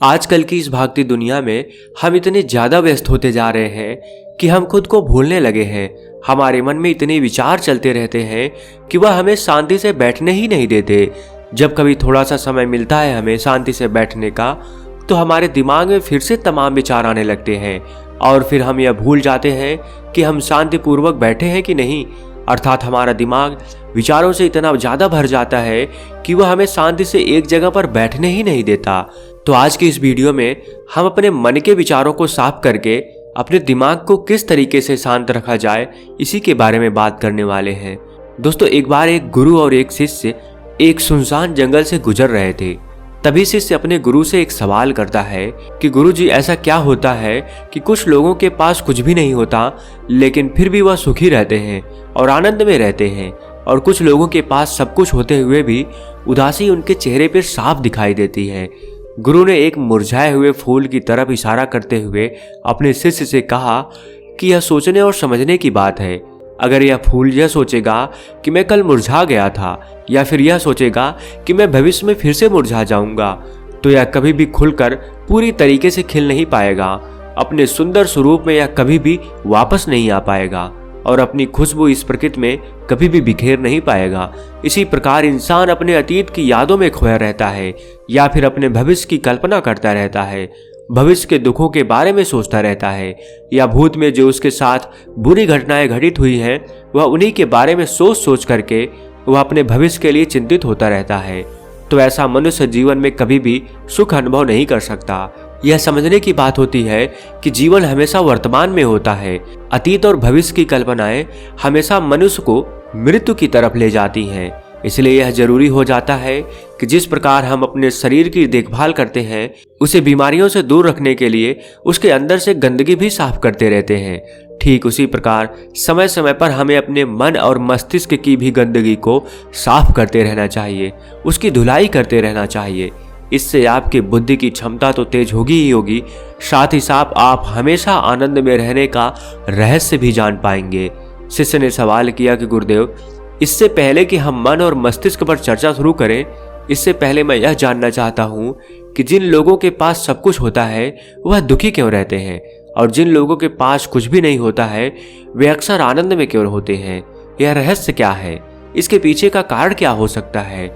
आजकल की इस भागती दुनिया में हम इतने ज्यादा व्यस्त होते जा रहे हैं कि हम खुद को भूलने लगे हैं। हमारे मन में इतने विचार चलते रहते हैं कि वह हमें शांति से बैठने ही नहीं देते। जब कभी थोड़ा सा समय मिलता है हमें शांति से बैठने का, तो हमारे दिमाग में फिर से तमाम विचार आने लगते हैं और फिर हम यह भूल जाते हैं कि हम शांतिपूर्वक बैठे हैं कि नहीं। अर्थात हमारा दिमाग विचारों से इतना ज्यादा भर जाता है कि वह हमें शांति से एक जगह पर बैठने ही नहीं देता। तो आज की इस वीडियो में हम अपने मन के विचारों को साफ करके अपने दिमाग को किस तरीके से शांत रखा जाए, इसी के बारे में बात करने वाले हैं। दोस्तों, एक बार एक गुरु और एक शिष्य एक सुनसान जंगल से गुजर रहे थे। तभी शिष्य अपने गुरु से एक सवाल करता है कि गुरुजी, ऐसा क्या होता है कि कुछ लोगों के पास कुछ भी नहीं होता लेकिन फिर भी वह सुखी रहते हैं और आनंद में रहते हैं, और कुछ लोगों के पास सब कुछ होते हुए भी उदासी उनके चेहरे पर साफ दिखाई देती है। गुरु ने एक मुरझाए हुए फूल की तरफ इशारा करते हुए अपने शिष्य से कहा कि यह सोचने और समझने की बात है। अगर यह फूल यह सोचेगा कि मैं कल मुरझा गया था, या फिर यह सोचेगा कि मैं भविष्य में फिर से मुरझा जाऊंगा, तो यह कभी भी खुलकर पूरी तरीके से खिल नहीं पाएगा। अपने सुंदर स्वरूप में यह कभी भी वापस नहीं आ पाएगा और अपनी खुशबू इस प्रकृति में कभी भी बिखेर नहीं पाएगा। इसी प्रकार इंसान अपने अतीत की यादों में खोया रहता है या फिर अपने भविष्य की कल्पना करता रहता है, भविष्य के दुखों के बारे में सोचता रहता है, या भूत में जो उसके साथ बुरी घटनाएं घटित हुई हैं वह उन्हीं के बारे में सोच सोच करके वह अपने भविष्य के लिए चिंतित होता रहता है। तो ऐसा मनुष्य जीवन में कभी भी सुख अनुभव नहीं कर सकता। यह समझने की बात होती है कि जीवन हमेशा वर्तमान में होता है। अतीत और भविष्य की कल्पनाएं हमेशा मनुष्य को मृत्यु की तरफ ले जाती हैं। इसलिए यह जरूरी हो जाता है कि जिस प्रकार हम अपने शरीर की देखभाल करते हैं, उसे बीमारियों से दूर रखने के लिए उसके अंदर से गंदगी भी साफ करते रहते हैं, ठीक उसी प्रकार समय समय पर हमें अपने मन और मस्तिष्क की भी गंदगी को साफ करते रहना चाहिए, उसकी धुलाई करते रहना चाहिए। इससे आपकी बुद्धि की क्षमता तो तेज होगी ही होगी, साथ ही साथ आप हमेशा आनंद में रहने का रहस्य भी जान पाएंगे। शिष्य ने सवाल किया कि गुरुदेव, इससे पहले कि हम मन और मस्तिष्क पर चर्चा शुरू करें, इससे पहले मैं यह जानना चाहता हूँ कि जिन लोगों के पास सब कुछ होता है वह दुखी क्यों रहते हैं, और जिन लोगों के पास कुछ भी नहीं होता है वे अक्सर आनंद में क्यों होते हैं? यह रहस्य क्या है? इसके पीछे का कारण क्या हो सकता है?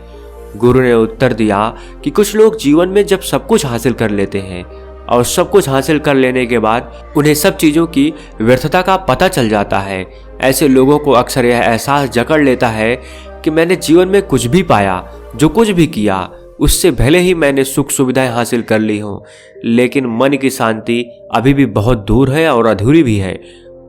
गुरु ने उत्तर दिया कि कुछ लोग जीवन में जब सब कुछ हासिल कर लेते हैं और सब कुछ हासिल कर लेने के बाद उन्हें सब चीजों की व्यर्थता का पता चल जाता है। ऐसे लोगों को अक्सर यह एहसास जकड़ लेता है कि मैंने जीवन में कुछ भी पाया, जो कुछ भी किया उससे भले ही मैंने सुख सुविधाएं हासिल कर ली हो, लेकिन मन की शांति अभी भी बहुत दूर है और अधूरी भी है,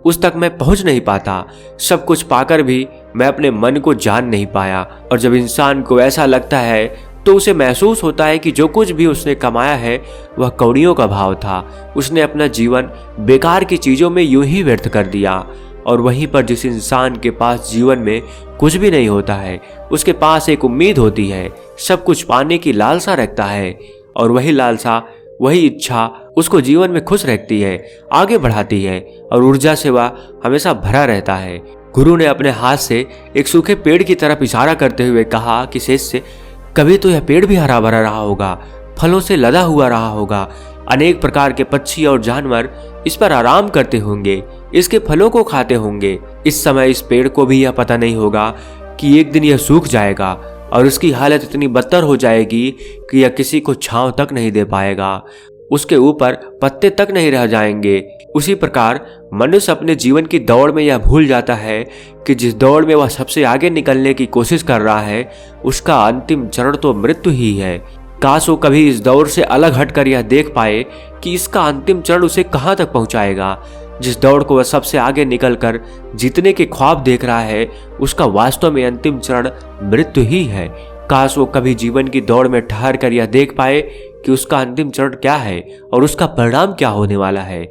उस तक मैं पहुंच नहीं पाता। सब कुछ पाकर भी मैं अपने मन को जान नहीं पाया। और जब इंसान को ऐसा लगता है तो उसे महसूस होता है कि जो कुछ भी उसने कमाया है वह कौड़ियों का भाव था। उसने अपना जीवन बेकार की चीजों में यूं ही व्यर्थ कर दिया। और वहीं पर जिस इंसान के पास जीवन में कुछ भी नहीं होता है, उसके पास एक उम्मीद होती है, सब कुछ पाने की लालसा रखता है, और वही लालसा, वही इच्छा उसको जीवन में खुश रखती है, आगे बढ़ाती है, और ऊर्जा से वह हमेशा भरा रहता है। गुरु ने अपने हाथ से एक सूखे पेड़ की तरफ इशारा करते हुए कहा कि शिष्य, कभी तो यह पेड़ भी हरा भरा रहा होगा, फलों से लदा हुआ रहा होगा, अनेक प्रकार के पक्षी और जानवर इस पर आराम करते होंगे, इसके फलों को खाते होंगे। इस समय इस पेड़ को भी यह पता नहीं होगा कि एक दिन यह सूख जाएगा और उसकी हालत इतनी बदतर हो जाएगी कि यह किसी को छांव तक नहीं दे पाएगा, उसके ऊपर पत्ते तक नहीं रह जाएंगे। उसी प्रकार मनुष्य अपने जीवन की दौड़ में यह भूल जाता है कि जिस दौड़ में वह सबसे आगे निकलने की कोशिश कर रहा है उसका अंतिम चरण तो मृत्यु ही है। काश वो कभी इस दौड़ से अलग हटकर यह देख पाए कि इसका अंतिम चरण उसे कहाँ तक पहुँचाएगा। जिस दौड़ को वह सबसे आगे निकलकर जीतने के ख्वाब देख रहा है उसका वास्तव में अंतिम चरण मृत्यु ही है। काश वो कभी जीवन की दौड़ में ठहर कर यह देख पाए कि उसका अंतिम चरण क्या है और उसका परिणाम क्या होने वाला है।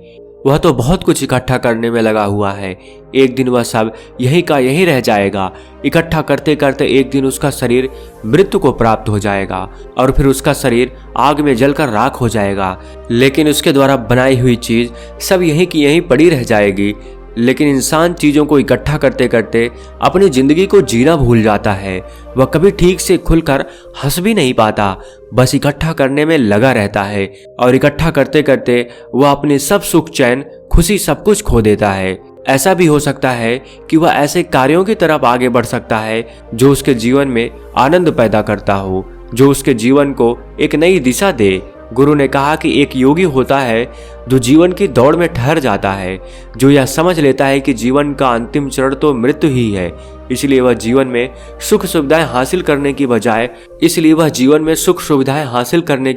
वह तो बहुत कुछ इकट्ठा करने में लगा हुआ है, एक दिन वह सब यहीं का यहीं रह जाएगा। इकट्ठा करते करते एक दिन उसका शरीर मृत्यु को प्राप्त हो जाएगा और फिर उसका शरीर आग में जलकर राख हो जाएगा, लेकिन उसके द्वारा बनाई हुई चीज सब यहीं की यहीं पड़ी रह जाएगी। लेकिन इंसान चीजों को इकट्ठा करते करते अपनी जिंदगी को जीना भूल जाता है। वह कभी ठीक से खुलकर हंस भी नहीं पाता, बस इकट्ठा करने में लगा रहता है और इकट्ठा करते करते वह अपने सब सुख चैन खुशी सब कुछ खो देता है। ऐसा भी हो सकता है कि वह ऐसे कार्यों की तरफ आगे बढ़ सकता है जो उसके जीवन में आनंद पैदा करता हो, जो उसके जीवन को एक नई दिशा दे। गुरु ने कहा कि एक योगी होता है जो जीवन की दौड़ में ठहर जाता है, जो यह समझ लेता है कि जीवन का अंतिम चरण तो मृत्यु ही है। इसलिए वह जीवन में सुख सुविधाएं हासिल करने की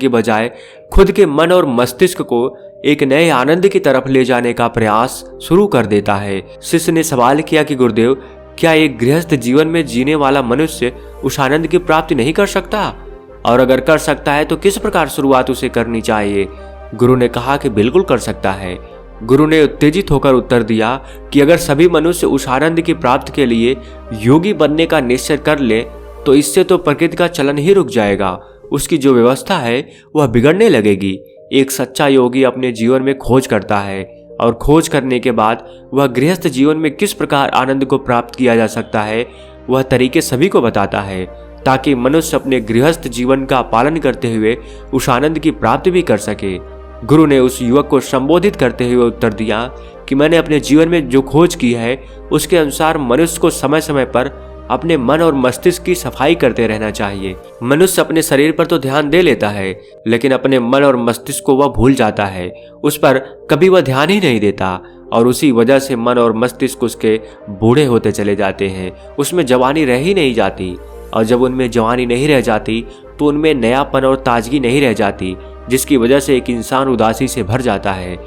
बजाय खुद के मन और मस्तिष्क को एक नए आनंद की तरफ ले जाने का प्रयास शुरू कर देता है। शिष्य ने सवाल किया कि गुरुदेव, क्या एक गृहस्थ जीवन में जीने वाला मनुष्य उस आनंद की प्राप्ति नहीं कर सकता? और अगर कर सकता है तो किस प्रकार शुरुआत उसे करनी चाहिए? गुरु ने कहा कि बिल्कुल कर सकता है। गुरु ने उत्तेजित होकर उत्तर दिया कि अगर सभी मनुष्य उस आनंद की प्राप्ति के लिए योगी बनने का निश्चय कर ले तो इससे तो प्रकृति का चलन ही रुक जाएगा, उसकी जो व्यवस्था है वह बिगड़ने लगेगी। एक सच्चा योगी अपने जीवन में खोज करता है और खोज करने के बाद वह गृहस्थ जीवन में किस प्रकार आनंद को प्राप्त किया जा सकता है वह तरीके सभी को बताता है, ताकि मनुष्य अपने गृहस्थ जीवन का पालन करते हुए उस आनंद की प्राप्ति भी कर सके। गुरु ने उस युवक को संबोधित करते हुए उत्तर दिया कि मैंने अपने जीवन में जो खोज की है उसके अनुसार मनुष्य को समय समय पर अपने मन और मस्तिष्क की सफाई करते रहना चाहिए। मनुष्य अपने शरीर पर तो ध्यान दे लेता है, लेकिन अपने मन और मस्तिष्क को वह भूल जाता है, उस पर कभी वह ध्यान ही नहीं देता और उसी वजह से मन और मस्तिष्क उसके बूढ़े होते चले जाते हैं। उसमें जवानी रह ही नहीं जाती और जब उनमें जवानी नहीं रह जाती तो उनमें नयापन और ताजगी नहीं रह जाती, जिसकी वजह से एक इंसान उदासी से भर जाता है।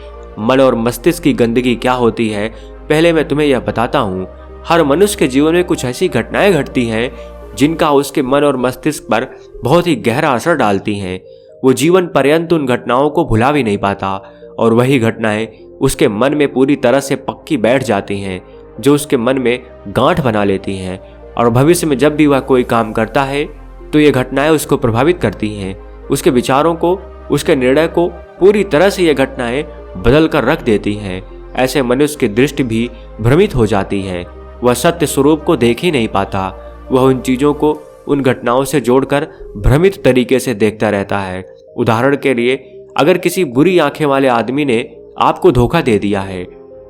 मन और मस्तिष्क की गंदगी क्या होती है पहले मैं तुम्हें यह बताता हूँ। हर मनुष्य के जीवन में कुछ ऐसी घटनाएं घटती हैं जिनका उसके मन और मस्तिष्क पर बहुत ही गहरा असर डालती हैं। वो जीवन पर्यंत उन घटनाओं को भुला भी नहीं पाता और वही घटनाएं उसके मन में पूरी तरह से पक्की बैठ जाती हैं, जो उसके मन में गांठ बना लेती हैं और भविष्य में जब भी वह कोई काम करता है तो ये घटनाएं उसको प्रभावित करती हैं। उसके विचारों को, उसके निर्णय को पूरी तरह से ये घटनाएं बदल कर रख देती हैं। ऐसे मनुष्य की दृष्टि भी भ्रमित हो जाती है, वह सत्य स्वरूप को देख ही नहीं पाता। वह उन चीजों को उन घटनाओं से जोड़कर भ्रमित तरीके से देखता रहता है। उदाहरण के लिए, अगर किसी बुरी आंखें वाले आदमी ने आपको धोखा दे दिया है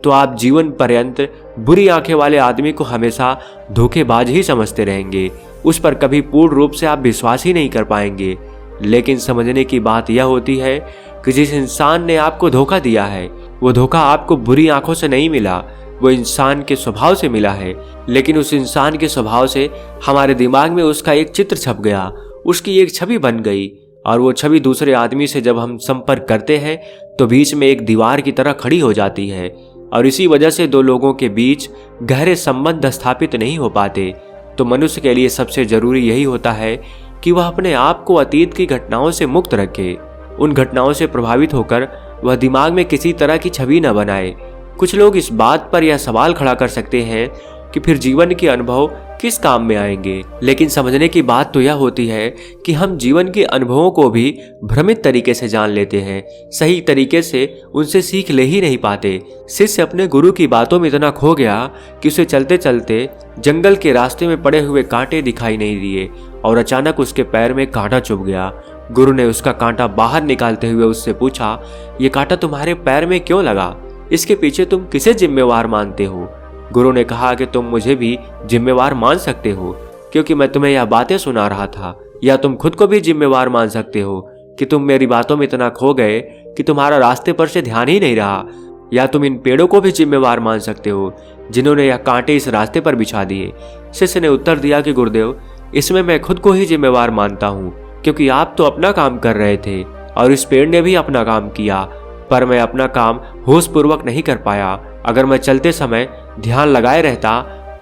तो आप जीवन पर्यंत बुरी आंखें वाले आदमी को हमेशा धोखेबाज ही समझते रहेंगे। उस पर कभी पूर्ण रूप से आप विश्वास ही नहीं कर पाएंगे। लेकिन समझने की बात यह होती है कि जिस इंसान ने आपको धोखा दिया है वो धोखा आपको बुरी आंखों से नहीं मिला, वो इंसान के स्वभाव से मिला है। लेकिन उस इंसान के स्वभाव से हमारे दिमाग में उसका एक चित्र छप गया, उसकी एक छवि बन गई और वो छवि दूसरे आदमी से जब हम संपर्क करते हैं तो बीच में एक दीवार की तरह खड़ी हो जाती है और इसी वजह से दो लोगों के बीच गहरे संबंध स्थापित नहीं हो पाते। तो मनुष्य के लिए सबसे जरूरी यही होता है कि वह अपने आप को अतीत की घटनाओं से मुक्त रखे। उन घटनाओं से प्रभावित होकर वह दिमाग में किसी तरह की छवि न बनाए। कुछ लोग इस बात पर यह सवाल खड़ा कर सकते हैं कि फिर जीवन के अनुभव किस काम में आएंगे, लेकिन समझने की बात तो यह होती है कि हम जीवन के अनुभवों को भी भ्रमित तरीके से जान लेते हैं, सही तरीके से उनसे सीख ले ही नहीं पाते। शिष्य अपने गुरु की बातों में इतना खो गया कि उसे चलते चलते जंगल के रास्ते में पड़े हुए कांटे दिखाई नहीं दिए और अचानक उसके पैर में कांटा चुभ गया। गुरु ने उसका कांटा बाहर निकालते हुए उससे पूछा, ये कांटा तुम्हारे पैर में क्यों लगा? इसके पीछे तुम किसे जिम्मेवार मानते हो? गुरु ने कहा कि तुम मुझे भी जिम्मेवार मान सकते हो क्योंकि मैं तुम्हें यह बातें सुना रहा था, या तुम खुद को भी जिम्मेवार मान सकते हो कि तुम मेरी बातों में इतना खो गए कि तुम्हारा रास्ते पर से ध्यान ही नहीं रहा, या तुम इन पेड़ों को भी जिम्मेवार मान सकते हो जिन्होंने यह कांटे इस रास्ते पर बिछा दिए। शिष्य ने उत्तर दिया कि गुरुदेव, इसमें मैं खुद को ही जिम्मेवार मानता हूँ क्योंकि आप तो अपना काम कर रहे थे और इस पेड़ ने भी अपना काम किया, पर मैं अपना काम होश पूर्वक नहीं कर पाया। अगर मैं चलते समय ध्यान लगाए रहता,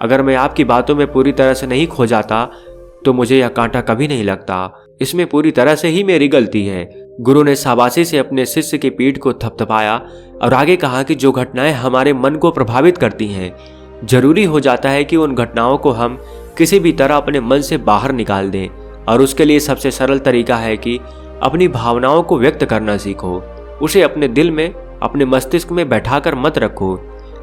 अगर मैं आपकी बातों में पूरी तरह से नहीं खो जाता तो मुझे यह कांटा कभी नहीं लगता। इसमें पूरी तरह से ही मेरी गलती है। गुरु ने शाबाशी से अपने शिष्य की पीठ को थपथपाया और आगे कहा कि जो घटनाएं हमारे मन को प्रभावित करती हैं, जरूरी हो जाता है कि उन घटनाओं को हम किसी भी तरह अपने मन से बाहर निकाल दें और उसके लिए सबसे सरल तरीका है कि अपनी भावनाओं को व्यक्त करना सीखो। उसे अपने दिल में, अपने मस्तिष्क में बैठाकर मत रखो।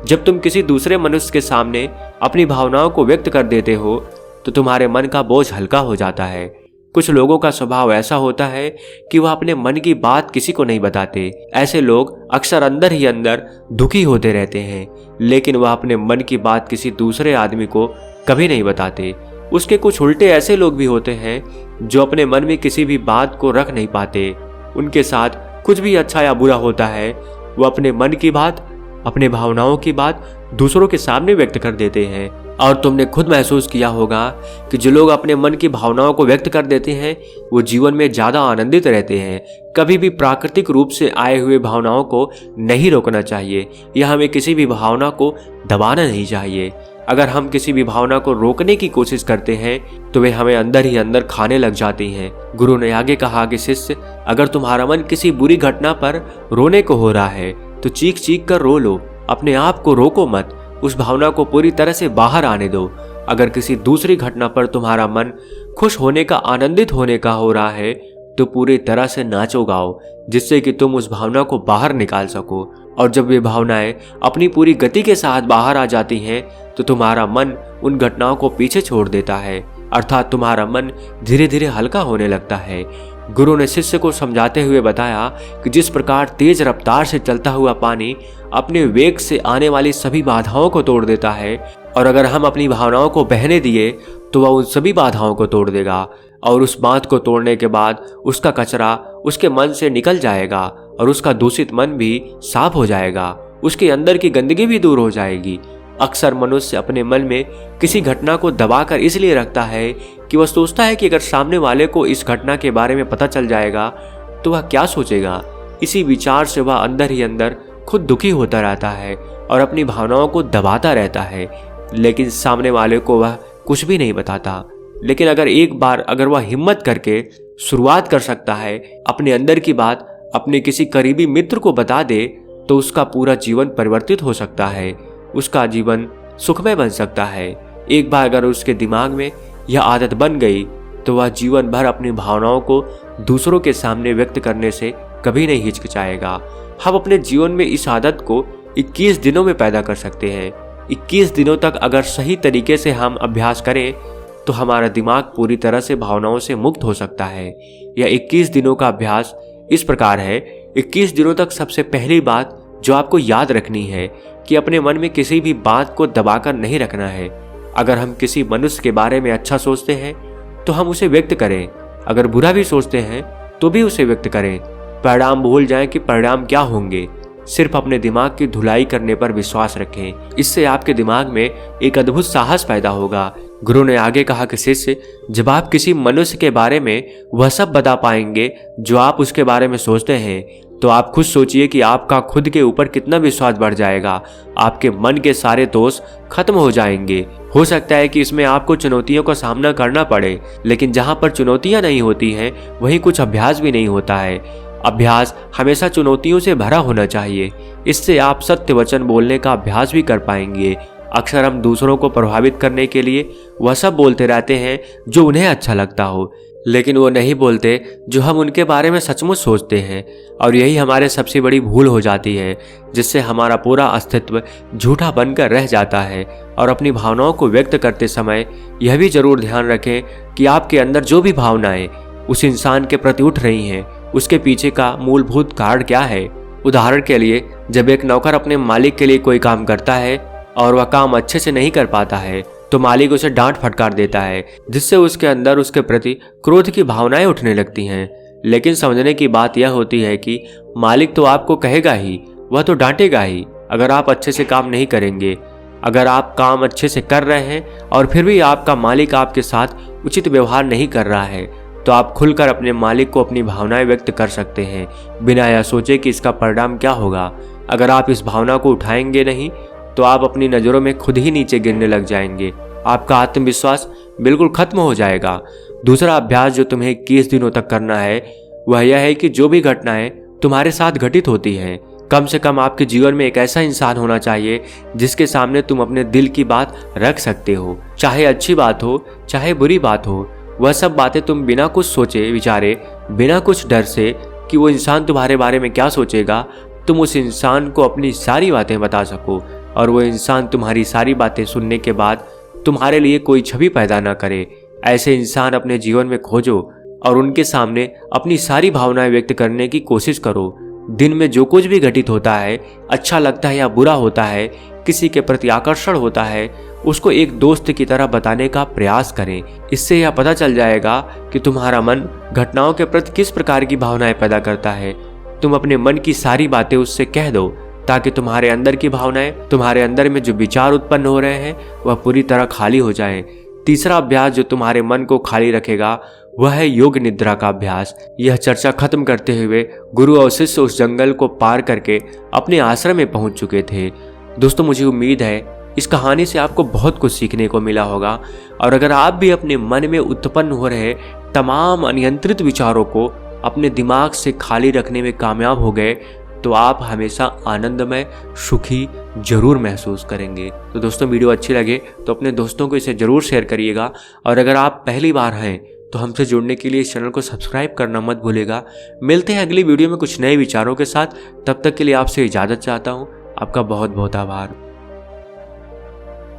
जब तुम किसी दूसरे मनुष्य के सामने अपनी भावनाओं को व्यक्त कर देते हो तो तुम्हारे मन का बोझ हल्का हो जाता है। कुछ लोगों का स्वभाव ऐसा होता है कि वह अपने मन की बात किसी को नहीं बताते। ऐसे लोग अक्सर अंदर ही अंदर दुखी होते रहते हैं, लेकिन वह अपने मन की बात किसी दूसरे आदमी को कभी नहीं बताते। उसके कुछ उल्टे ऐसे लोग भी होते हैं जो अपने मन में किसी भी बात को रख नहीं पाते। उनके साथ कुछ भी अच्छा या बुरा होता है, वो अपने मन की बात, अपने भावनाओं की बात दूसरों के सामने व्यक्त कर देते हैं। और तुमने खुद महसूस किया होगा कि जो लोग अपने मन की भावनाओं को व्यक्त कर देते हैं वो जीवन में ज़्यादा आनंदित रहते हैं। कभी भी प्राकृतिक रूप से आए हुए भावनाओं को नहीं रोकना चाहिए या हमें किसी भी भावना को दबाना नहीं चाहिए। अगर हम किसी भी भावना को रोकने की कोशिश करते हैं तो वे हमें अंदर ही अंदर खाने लग जाती हैं। गुरु ने आगे कहा कि शिष्य, अगर तुम्हारा मन किसी बुरी घटना पर रोने को हो रहा है तो चीख चीख कर रो लो, अपने आप को रोको मत, उस भावना को पूरी तरह से बाहर आने दो। अगर किसी दूसरी घटना पर तुम्हारा मन खुश होने का, आनंदित होने का हो रहा है तो पूरी तरह से नाचो गाओ, जिससे कि तुम उस भावना को बाहर निकाल सको। और जब वे भावनाएं अपनी पूरी गति के साथ बाहर आ जाती हैं तो तुम्हारा मन उन घटनाओं को पीछे छोड़ देता है, अर्थात तुम्हारा मन धीरे धीरे हल्का होने लगता है। गुरु ने शिष्य को समझाते हुए बताया कि जिस प्रकार तेज रफ्तार से चलता हुआ पानी अपने वेग से आने वाली सभी बाधाओं को तोड़ देता है, और अगर हम अपनी भावनाओं को बहने दिए तो वह उन सभी बाधाओं को तोड़ देगा, और उस बात को तोड़ने के बाद उसका कचरा उसके मन से निकल जाएगा और उसका दूषित मन भी साफ हो जाएगा, उसके अंदर की गंदगी भी दूर हो जाएगी। अक्सर मनुष्य अपने मन में किसी घटना को दबाकर इसलिए रखता है कि वह सोचता है कि अगर सामने वाले को इस घटना के बारे में पता चल जाएगा तो वह क्या सोचेगा। इसी विचार से वह अंदर ही अंदर खुद दुखी होता रहता है और अपनी भावनाओं को दबाता रहता है, लेकिन सामने वाले को वह कुछ भी नहीं बताता। लेकिन अगर वह हिम्मत करके शुरुआत कर सकता है, अपने अंदर की बात अपने किसी करीबी मित्र को बता दे, तो उसका पूरा जीवन परिवर्तित हो सकता है, उसका जीवन सुखमय बन सकता है। एक बार अगर उसके दिमाग में यह आदत बन गई तो वह जीवन भर अपनी भावनाओं को दूसरों के सामने व्यक्त करने से कभी नहीं हिचकिचाएगा। हम अपने जीवन में इस आदत को 21 दिनों में पैदा कर सकते हैं। 21 दिनों तक अगर सही तरीके से हम अभ्यास करें तो हमारा दिमाग पूरी तरह से भावनाओं से मुक्त हो सकता है। यह 21 दिनों का अभ्यास इस प्रकार है। 21 दिनों तक सबसे पहली बात जो आपको याद रखनी है कि अपने मन में किसी भी बात को दबाकर नहीं रखना है। अगर हम किसी मनुष्य के बारे में अच्छा सोचते हैं तो हम उसे व्यक्त करें, अगर बुरा भी सोचते हैं तो भी उसे व्यक्त करें। परिणाम भूल जाएं कि परिणाम क्या होंगे, सिर्फ अपने दिमाग की धुलाई करने पर विश्वास रखें। इससे आपके दिमाग में एक अद्भुत साहस पैदा होगा। गुरु ने आगे कहा कि शिष्य, जब आप किसी मनुष्य के बारे में वह सब बता पाएंगे जो आप उसके बारे में सोचते हैं तो आप खुद सोचिए कि आपका खुद के ऊपर कितना विश्वास बढ़ जाएगा। आपके मन के सारे दोष खत्म हो जाएंगे। हो सकता है कि इसमें आपको चुनौतियों का सामना करना पड़े, लेकिन जहाँ पर चुनौतियाँ नहीं होती हैं वहीं कुछ अभ्यास भी नहीं होता है। अभ्यास हमेशा चुनौतियों से भरा होना चाहिए। इससे आप सत्य वचन बोलने का अभ्यास भी कर पाएंगे। अक्सर हम दूसरों को प्रभावित करने के लिए वह सब बोलते रहते हैं जो उन्हें अच्छा लगता हो, लेकिन वो नहीं बोलते जो हम उनके बारे में सचमुच सोचते हैं। और यही हमारे सबसे बड़ी भूल हो जाती है, जिससे हमारा पूरा अस्तित्व झूठा बनकर रह जाता है। और अपनी भावनाओं को व्यक्त करते समय यह भी जरूर ध्यान रखें कि आपके अंदर जो भी भावनाएं उस इंसान के प्रति उठ रही हैं उसके पीछे का मूलभूत कारण क्या है। उदाहरण के लिए, जब एक नौकर अपने मालिक के लिए कोई काम करता है और वह काम अच्छे से नहीं कर पाता है तो मालिक उसे डांट फटकार देता है, जिससे उसके अंदर उसके प्रति क्रोध की भावनाएं उठने लगती हैं। लेकिन समझने की बात यह होती है कि मालिक तो आपको कहेगा ही, वह तो डांटेगा ही अगर आप अच्छे से काम नहीं करेंगे। अगर आप काम अच्छे से कर रहे हैं और फिर भी आपका मालिक आपके साथ उचित व्यवहार नहीं कर रहा है तो आप खुलकर अपने मालिक को अपनी भावनाएं व्यक्त कर सकते हैं, बिना यह सोचे कि इसका परिणाम क्या होगा। अगर आप इस भावना को उठाएंगे नहीं तो आप अपनी नज़रों में खुद ही नीचे गिरने लग जाएंगे। आपका आत्मविश्वास बिल्कुल खत्म हो जाएगा। दूसरा अभ्यास जो तुम्हें 21 दिनों तक करना है वह यह है कि जो भी घटनाएं तुम्हारे साथ घटित होती हैं, कम से कम आपके जीवन में एक ऐसा इंसान होना चाहिए जिसके सामने तुम अपने दिल की बात रख सकते हो। चाहे अच्छी बात हो चाहे बुरी बात हो, वह सब बातें तुम बिना कुछ सोचे विचारे, बिना कुछ डर से कि वो इंसान तुम्हारे बारे में क्या सोचेगा, तुम उस इंसान को अपनी सारी बातें बता सको और वो इंसान तुम्हारी सारी बातें सुनने के बाद तुम्हारे लिए कोई छवि पैदा ना करे। ऐसे इंसान अपने जीवन में खोजो और उनके सामने अपनी सारी भावनाएं व्यक्त करने की कोशिश करो। दिन में जो कुछ भी घटित होता है, अच्छा लगता है या बुरा होता है, किसी के प्रति आकर्षण होता है, उसको एक दोस्त की तरह बताने का प्रयास करें। इससे यह पता चल जाएगा कि तुम्हारा मन घटनाओं के प्रति किस प्रकार की भावनाएं पैदा करता है। तुम अपने मन की सारी बातें उससे कह दो ताकि तुम्हारे अंदर की भावनाएं, तुम्हारे अंदर में जो विचार उत्पन्न हो रहे हैं वह पूरी तरह खाली हो जाए। तीसरा अभ्यास जो तुम्हारे मन को खाली रखेगा वह है योग निद्रा का अभ्यास। यह चर्चा खत्म करते हुए गुरु और शिष्य उस जंगल को पार करके अपने आश्रम में पहुंच चुके थे। दोस्तों, मुझे उम्मीद है इस कहानी से आपको बहुत कुछ सीखने को मिला होगा और अगर आप भी अपने मन में उत्पन्न हो रहे तमाम अनियंत्रित विचारों को अपने दिमाग से खाली रखने में कामयाब हो गए तो आप हमेशा आनंदमय, सुखी जरूर महसूस करेंगे। तो दोस्तों, वीडियो अच्छी लगे तो अपने दोस्तों को इसे जरूर शेयर करिएगा और अगर आप पहली बार हैं तो हमसे जुड़ने के लिए इस चैनल को सब्सक्राइब करना मत भूलिएगा। मिलते हैं अगली वीडियो में कुछ नए विचारों के साथ। तब तक के लिए आपसे इजाज़त चाहता हूँ। आपका बहुत बहुत आभार।